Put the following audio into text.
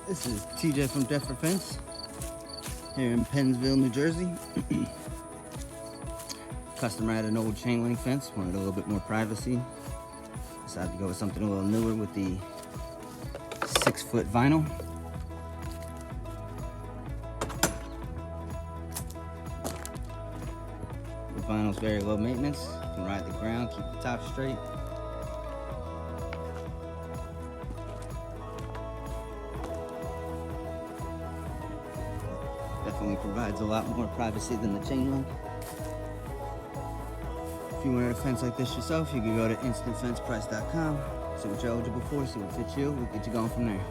This is TJ from Deptford Fence here in Pennsville, New Jersey. Customer had an old chain link fence, wanted a little bit more privacy. Decided to go with something a little newer with the 6-foot vinyl. The vinyl's very low maintenance. You can ride the ground, keep the top straight. Definitely provides a lot more privacy than the chain link. If you wanted a fence like this yourself, you can go to instantfenceprice.com, see what you're eligible for, see what fits you. We'll get you going from there.